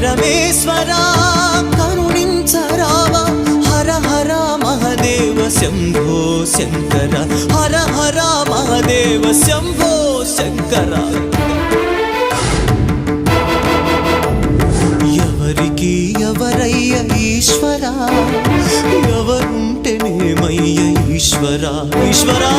పరమేశ్వరా కరుణించరావా హర హర మహదేవ శంభో శంకర హర హర మహదేవ శంభో శంకర ఎవరికి ఎవరయ్య ఈశ్వరా ఎవరుంటేనేమయ్య ఈశ్వరా ఈశ్వరా